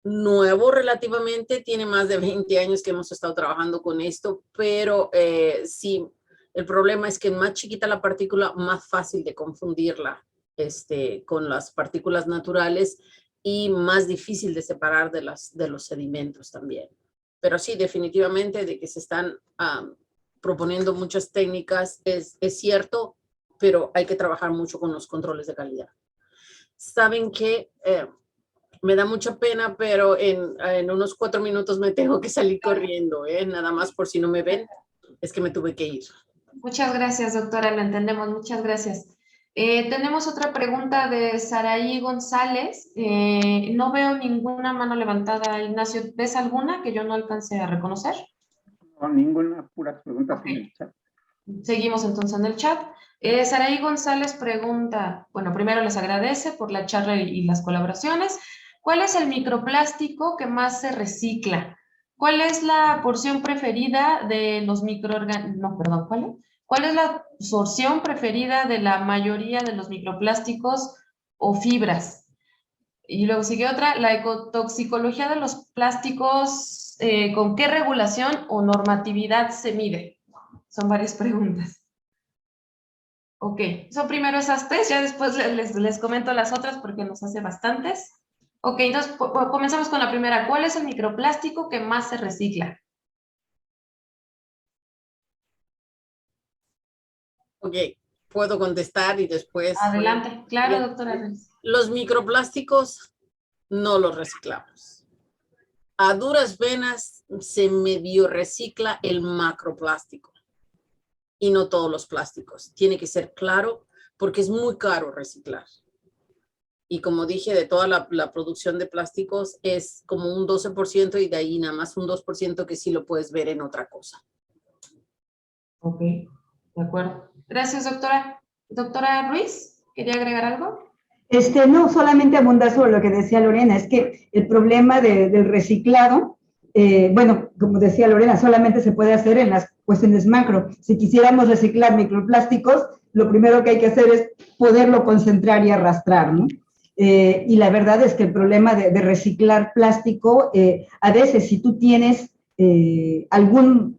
nuevo relativamente, tiene más de 20 años que hemos estado trabajando con esto, pero sí, el problema es que más chiquita la partícula, más fácil de confundirla. con las partículas naturales y más difícil de separar de los sedimentos también. Pero sí, definitivamente de que se están proponiendo muchas técnicas, es cierto, pero hay que trabajar mucho con los controles de calidad. Saben que me da mucha pena, pero en unos 4 minutos me tengo que salir corriendo, nada más por si no me ven, es que me tuve que ir. Muchas gracias, doctora, lo entendemos, muchas gracias. Tenemos otra pregunta de Saraí González. No veo ninguna mano levantada, Ignacio. ¿Ves alguna que yo no alcance a reconocer? No, ninguna, puras preguntas Okay. en el chat. Seguimos entonces en el chat. Saraí González pregunta, bueno, primero les agradece por la charla y las colaboraciones. ¿Cuál es el microplástico que más se recicla? ¿Cuál es la porción preferida de los microorganismos? No, perdón, ¿cuál es? ¿Cuál es la porción preferida de la mayoría de los microplásticos o fibras? Y luego sigue otra, la ecotoxicología de los plásticos, ¿con qué regulación o normatividad se mide? Son varias preguntas. Ok, son primero esas 3, ya después les comento las otras porque nos hace bastantes. Ok, entonces comenzamos con la primera. ¿Cuál es el microplástico que más se recicla? Ok, puedo contestar y después... Adelante, claro, Bien. doctora. Los microplásticos no los reciclamos. A duras penas se medio recicla el macroplástico y no todos los plásticos. Tiene que ser claro porque es muy caro reciclar. Y como dije, de toda la producción de plásticos es como un 12% y de ahí nada más un 2% que sí lo puedes ver en otra cosa. Ok, de acuerdo. Gracias, doctora. Doctora Ruiz, ¿quería agregar algo? No, solamente abundar sobre lo que decía Lorena, es que el problema del reciclado, bueno, como decía Lorena, solamente se puede hacer en las cuestiones macro. Si quisiéramos reciclar microplásticos, lo primero que hay que hacer es poderlo concentrar y arrastrar, ¿no? Y la verdad es que el problema de reciclar plástico, a veces si tú tienes algún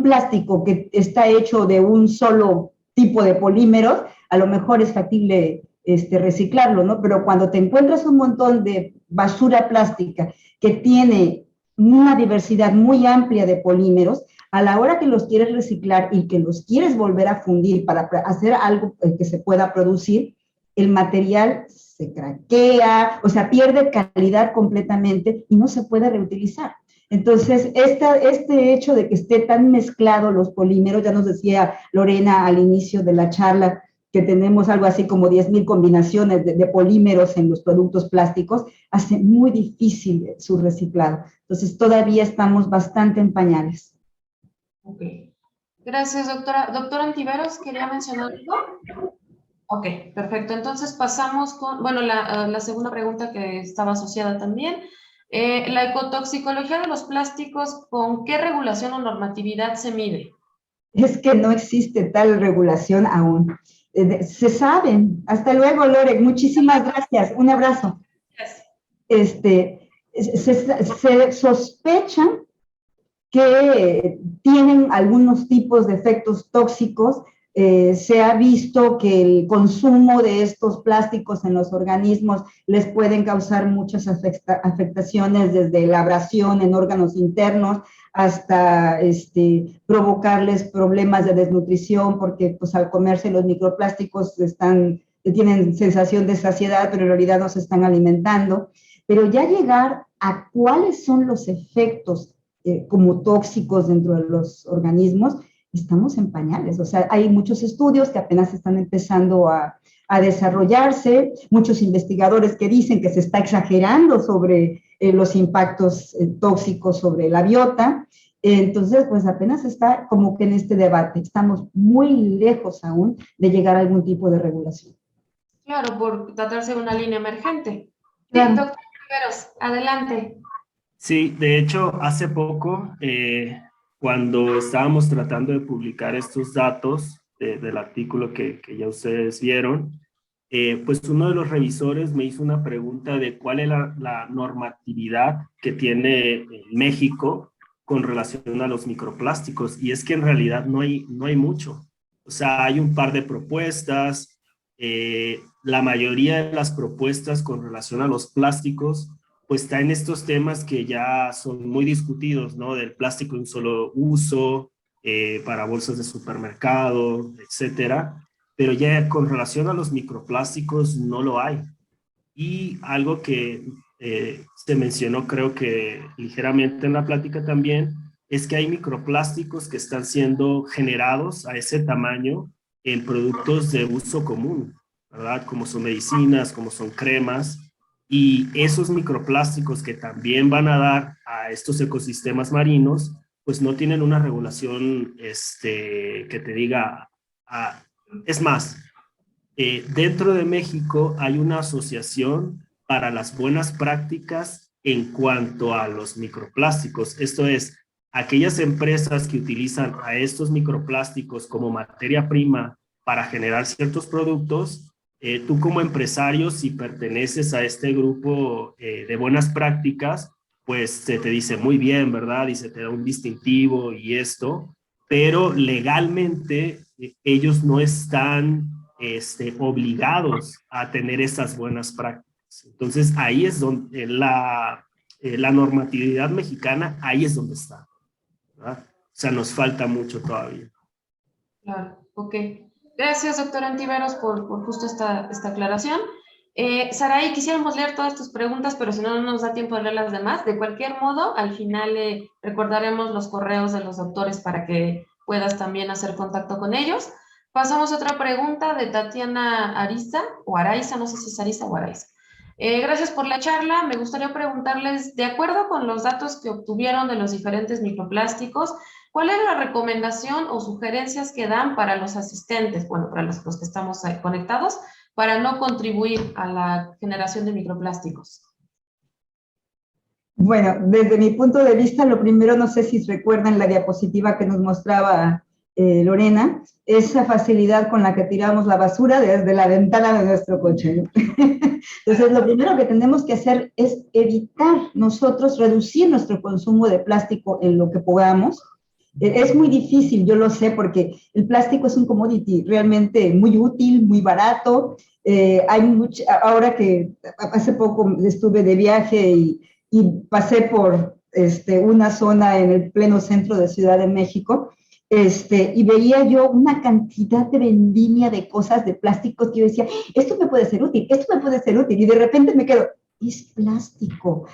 plástico que está hecho de un solo tipo de polímeros, a lo mejor es factible reciclarlo, ¿no? Pero cuando te encuentras un montón de basura plástica que tiene una diversidad muy amplia de polímeros, a la hora que los quieres reciclar y que los quieres volver a fundir para hacer algo que se pueda producir, el material se craquea, o sea, pierde calidad completamente y no se puede reutilizar. Entonces, este hecho de que esté tan mezclado los polímeros, ya nos decía Lorena al inicio de la charla, que tenemos algo así como 10,000 combinaciones de polímeros en los productos plásticos, hace muy difícil su reciclado. Entonces, todavía estamos bastante en pañales. Ok. Gracias, doctora. Doctora Antiveros, ¿quería mencionar algo? Ok, perfecto. Entonces pasamos con, bueno, la segunda pregunta que estaba asociada también. La ecotoxicología de los plásticos, ¿con qué regulación o normatividad se mide? Es que no existe tal regulación aún. Se saben. Hasta luego, Lore. Muchísimas gracias. Un abrazo. Gracias. Se sospechan que tienen algunos tipos de efectos tóxicos. Se ha visto que el consumo de estos plásticos en los organismos les pueden causar muchas afectaciones, desde la abrasión en órganos internos hasta provocarles problemas de desnutrición, porque pues al comerse los microplásticos tienen sensación de saciedad, pero en realidad no se están alimentando. Pero ya llegar a cuáles son los efectos como tóxicos dentro de los organismos, estamos en pañales. O sea, hay muchos estudios que apenas están empezando a desarrollarse, muchos investigadores que dicen que se está exagerando sobre los impactos tóxicos sobre la biota. Entonces, pues apenas está como que en este debate. Estamos muy lejos aún de llegar a algún tipo de regulación. Claro, por tratarse de una línea emergente. Claro. Sí, doctor Riveros, adelante. Sí, de hecho, hace poco, cuando estábamos tratando de publicar estos datos del artículo que ya ustedes vieron, pues uno de los revisores me hizo una pregunta de cuál es la normatividad que tiene México con relación a los microplásticos, y es que en realidad no hay mucho. O sea, hay un par de propuestas, la mayoría de las propuestas con relación a los plásticos, pues está en estos temas que ya son muy discutidos, ¿no? Del plástico de un solo uso, para bolsas de supermercado, etcétera. Pero ya con relación a los microplásticos no lo hay. Y algo que se mencionó, creo que ligeramente en la plática también, es que hay microplásticos que están siendo generados a ese tamaño en productos de uso común, ¿verdad? Como son medicinas, como son cremas, y esos microplásticos que también van a dar a estos ecosistemas marinos, pues no tienen una regulación que te diga, es más, dentro de México hay una asociación para las buenas prácticas en cuanto a los microplásticos. Esto es, aquellas empresas que utilizan a estos microplásticos como materia prima para generar ciertos productos, tú como empresario, si perteneces a este grupo de buenas prácticas, pues se te dice muy bien, ¿verdad? Y se te da un distintivo y esto, pero legalmente ellos no están obligados a tener esas buenas prácticas. Entonces ahí es donde la normatividad mexicana, ahí es donde está, ¿verdad? O sea, nos falta mucho todavía. Claro, ok. Gracias, doctor Antiveros, por justo esta aclaración. Saray, quisiéramos leer todas tus preguntas, pero si no, no nos da tiempo de leer las demás. De cualquier modo, al final recordaremos los correos de los doctores para que puedas también hacer contacto con ellos. Pasamos a otra pregunta de Tatiana Ariza, o Araiza, no sé si es Ariza o Araiza. Gracias por la charla. Me gustaría preguntarles, de acuerdo con los datos que obtuvieron de los diferentes microplásticos, ¿cuál es la recomendación o sugerencias que dan para los asistentes, bueno, para los que estamos conectados, para no contribuir a la generación de microplásticos? Bueno, desde mi punto de vista, lo primero, no sé si recuerdan la diapositiva que nos mostraba Lorena, esa facilidad con la que tiramos la basura desde la ventana de nuestro coche, ¿no? Entonces, lo primero que tenemos que hacer es evitar nosotros reducir nuestro consumo de plástico en lo que podamos. Es muy difícil, yo lo sé, porque el plástico es un commodity realmente muy útil, muy barato. Ahora que hace poco estuve de viaje y pasé por una zona en el pleno centro de Ciudad de México, y veía yo una cantidad de vendimia de cosas de plástico que yo decía, esto me puede ser útil, esto me puede ser útil, y de repente me quedo, es plástico.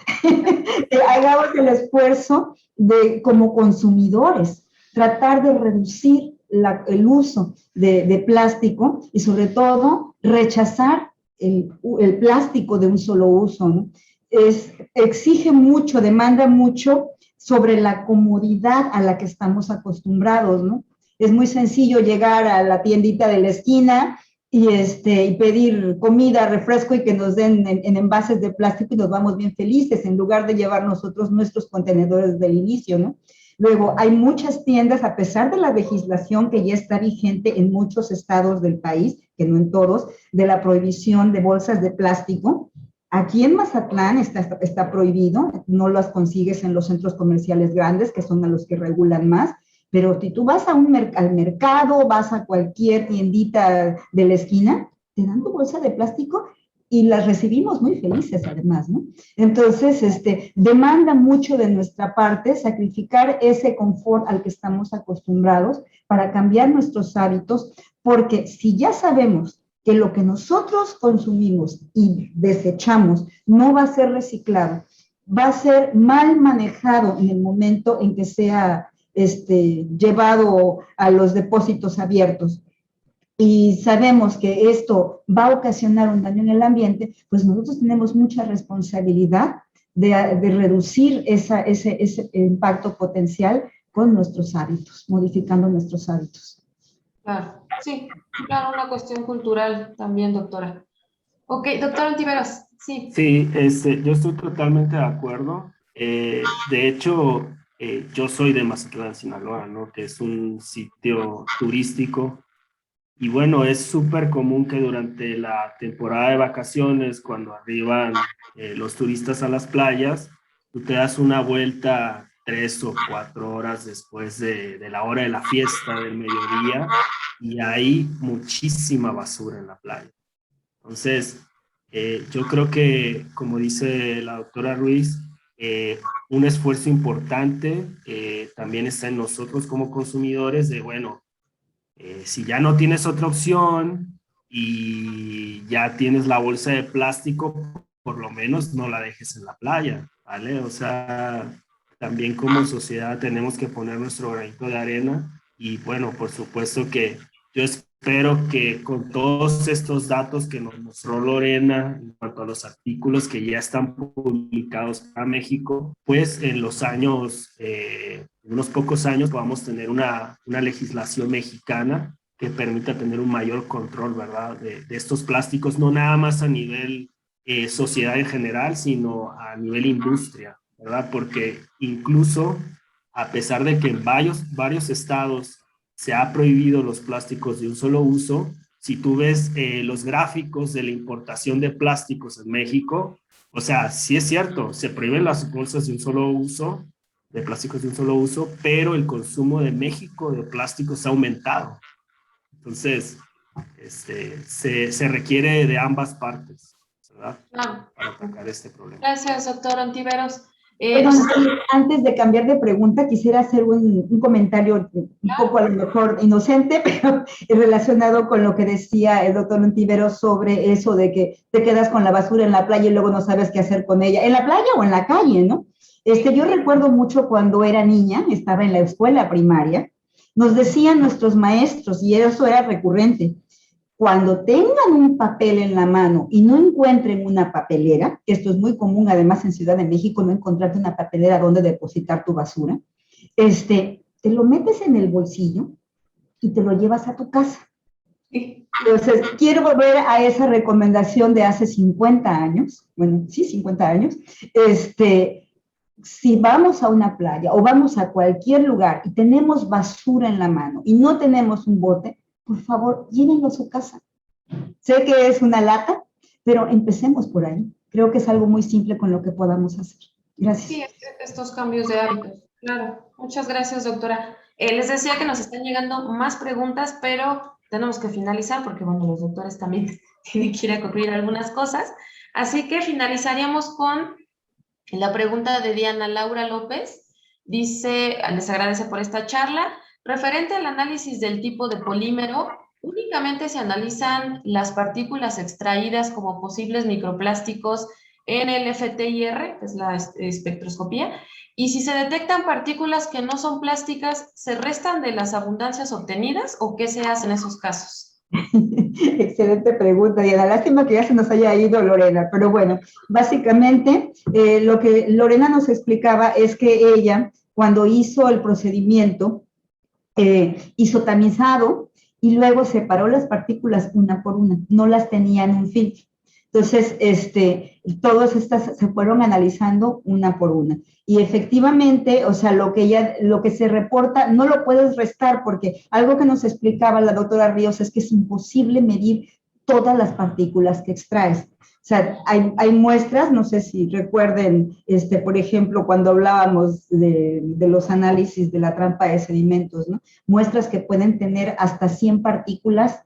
Hagamos el esfuerzo de, como consumidores, tratar de reducir el uso de plástico y sobre todo rechazar el plástico de un solo uso, ¿no? Exige mucho, demanda mucho sobre la comodidad a la que estamos acostumbrados, ¿no? Es muy sencillo llegar a la tiendita de la esquina y pedir comida, refresco y que nos den en envases de plástico y nos vamos bien felices en lugar de llevar nosotros nuestros contenedores del inicio, ¿no? Luego, hay muchas tiendas, a pesar de la legislación que ya está vigente en muchos estados del país, que no en todos, de la prohibición de bolsas de plástico. Aquí en Mazatlán está prohibido, no las consigues en los centros comerciales grandes, que son a los que regulan más, pero si tú vas al mercado, vas a cualquier tiendita de la esquina, te dan tu bolsa de plástico y las recibimos muy felices además, ¿no? Entonces, demanda mucho de nuestra parte sacrificar ese confort al que estamos acostumbrados para cambiar nuestros hábitos, porque si ya sabemos que lo que nosotros consumimos y desechamos no va a ser reciclado, va a ser mal manejado en el momento en que sea llevado a los depósitos abiertos, y sabemos que esto va a ocasionar un daño en el ambiente, pues nosotros tenemos mucha responsabilidad de reducir ese impacto potencial con nuestros hábitos, modificando nuestros hábitos. Claro, sí, claro, una cuestión cultural también, doctora. Ok, doctor Antiveros, sí. Sí, yo estoy totalmente de acuerdo. De hecho, yo soy de Mazatlán, Sinaloa, ¿no? Que es un sitio turístico. Y bueno, es súper común que durante la temporada de vacaciones, cuando arriban los turistas a las playas, tú te das una vuelta 3 o 4 horas después de la hora de la fiesta del mediodía y hay muchísima basura en la playa. Entonces, yo creo que, como dice la doctora Ruiz, un esfuerzo importante también está en nosotros como consumidores de, bueno, si ya no tienes otra opción y ya tienes la bolsa de plástico, por lo menos no la dejes en la playa, ¿vale? O sea, también como sociedad tenemos que poner nuestro granito de arena y bueno, por supuesto que yo espero que con todos estos datos que nos mostró Lorena en cuanto a los artículos que ya están publicados para México, pues en los años, en unos pocos años podamos tener una legislación mexicana que permita tener un mayor control, ¿verdad? De estos plásticos, no nada más a nivel sociedad en general, sino a nivel industria, ¿verdad? Porque incluso a pesar de que en varios estados se ha prohibido los plásticos de un solo uso, si tú ves los gráficos de la importación de plásticos en México, o sea, sí es cierto, se prohíben las bolsas de un solo uso, de plásticos de un solo uso, pero el consumo de México de plásticos ha aumentado. Entonces, se requiere de ambas partes, ¿verdad? Claro. Para atacar este problema. Gracias, doctor Ontiveros. Perdón, antes de cambiar de pregunta, quisiera hacer un comentario un poco a lo mejor inocente, pero relacionado con lo que decía el doctor Ontiveros sobre eso de que te quedas con la basura en la playa y luego no sabes qué hacer con ella, en la playa o en la calle, ¿no? Yo recuerdo mucho cuando era niña, estaba en la escuela primaria, nos decían nuestros maestros, y eso era recurrente, cuando tengan un papel en la mano y no encuentren una papelera, que esto es muy común además en Ciudad de México, no encontrarte una papelera donde depositar tu basura, te lo metes en el bolsillo y te lo llevas a tu casa. Entonces, quiero volver a esa recomendación de hace 50 años, bueno, sí, 50 años, si vamos a una playa o vamos a cualquier lugar y tenemos basura en la mano y no tenemos un bote, por favor, llévenlo a su casa. Sé que es una lata, pero empecemos por ahí. Creo que es algo muy simple con lo que podamos hacer. Gracias. Sí, estos cambios de hábitos. Claro. Muchas gracias, doctora. Les decía que nos están llegando más preguntas, pero tenemos que finalizar porque, bueno, los doctores también tienen que ir a concluir algunas cosas. Así que finalizaríamos con la pregunta de Diana Laura López. Dice, les agradece por esta charla. Referente al análisis del tipo de polímero, únicamente se analizan las partículas extraídas como posibles microplásticos en el FTIR, que es la espectroscopía, y si se detectan partículas que no son plásticas, ¿se restan de las abundancias obtenidas o qué se hace en esos casos? Excelente pregunta, Diana. Lástima que ya se nos haya ido Lorena, pero bueno, básicamente lo que Lorena nos explicaba es que ella, cuando hizo el procedimiento, hizo tamizado y luego separó las partículas una por una, no las tenía en un filtro. Entonces, todas estas se fueron analizando una por una. Y efectivamente, o sea, lo que se reporta no lo puedes restar porque algo que nos explicaba la doctora Ríos es que es imposible medir todas las partículas que extraes. O sea, hay muestras, no sé si recuerden, por ejemplo, cuando hablábamos de los análisis de la trampa de sedimentos, ¿no? Muestras que pueden tener hasta 100 partículas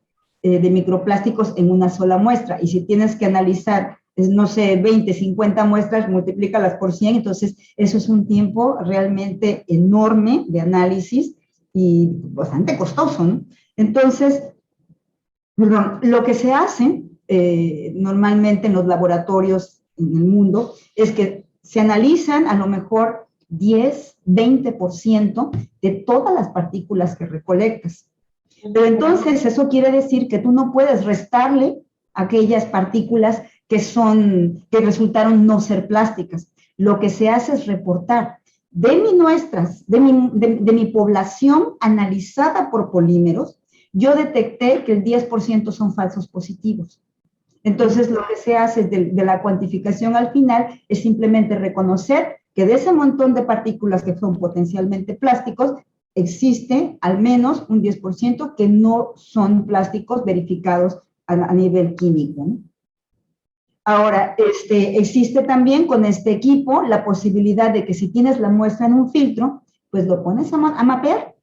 de microplásticos en una sola muestra. Y si tienes que analizar, no sé, 20, 50 muestras, multiplícalas por 100, entonces eso es un tiempo realmente enorme de análisis y bastante costoso, ¿no? Entonces, perdón, lo que se hace normalmente en los laboratorios en el mundo es que se analizan a lo mejor 10, 20% de todas las partículas que recolectas. Pero entonces eso quiere decir que tú no puedes restarle aquellas partículas que resultaron no ser plásticas. Lo que se hace es reportar de mis muestras, de mi población analizada por polímeros, yo detecté que el 10% son falsos positivos. Entonces, lo que se hace de la cuantificación al final es simplemente reconocer que de ese montón de partículas que son potencialmente plásticos, existe al menos un 10% que no son plásticos verificados a nivel químico, ¿no? Ahora, existe también con este equipo la posibilidad de que si tienes la muestra en un filtro, pues lo pones a mapear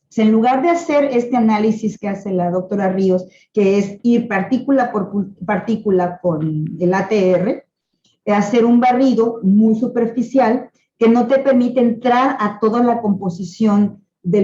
sea, en lugar de hacer este análisis que hace la doctora Ríos, que es ir partícula por partícula con el ATR, hacer un barrido muy superficial que no te permite entrar a toda la composición de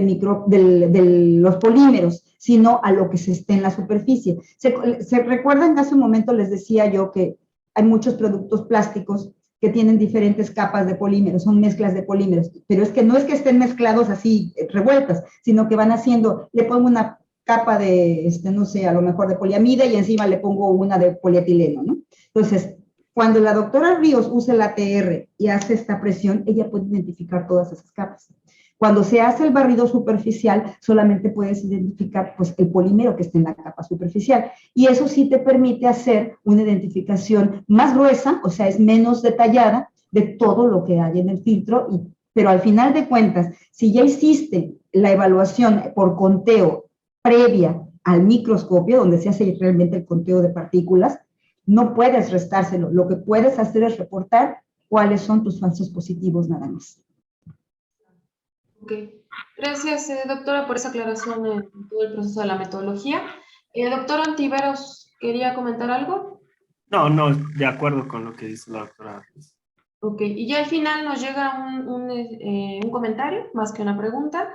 los polímeros, sino a lo que se esté en la superficie. ¿Se recuerdan que hace un momento les decía yo que hay muchos productos plásticos que tienen diferentes capas de polímeros, son mezclas de polímeros, pero es que no es que estén mezclados así revueltas, sino que van haciendo, le pongo una capa de, no sé, a lo mejor de poliamida y encima le pongo una de polietileno, ¿no? Entonces, cuando la doctora Ríos usa el ATR y hace esta presión, ella puede identificar todas esas capas. Cuando se hace el barrido superficial, solamente puedes identificar pues, el polímero que está en la capa superficial. Y eso sí te permite hacer una identificación más gruesa, o sea, es menos detallada de todo lo que hay en el filtro. Pero al final de cuentas, si ya hiciste la evaluación por conteo previa al microscopio, donde se hace realmente el conteo de partículas, no puedes restárselo. Lo que puedes hacer es reportar cuáles son tus falsos positivos nada más. Ok. Gracias, doctora, por esa aclaración en todo el proceso de la metodología. Doctor Ontiveros, ¿quería comentar algo? No, de acuerdo con lo que dice la doctora. Ok, y ya al final nos llega un comentario, más que una pregunta.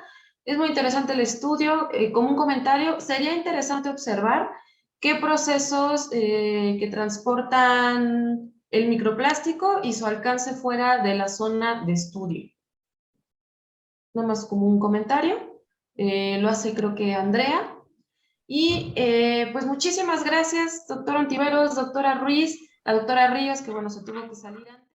Es muy interesante el estudio. Como un comentario, sería interesante observar qué procesos que transportan el microplástico y su alcance fuera de la zona de estudio. Nada más como un comentario. Lo hace creo que Andrea. Y pues muchísimas gracias, doctor Ontiveros, doctora Ruiz, la doctora Ríos, que bueno, se tuvo que salir antes.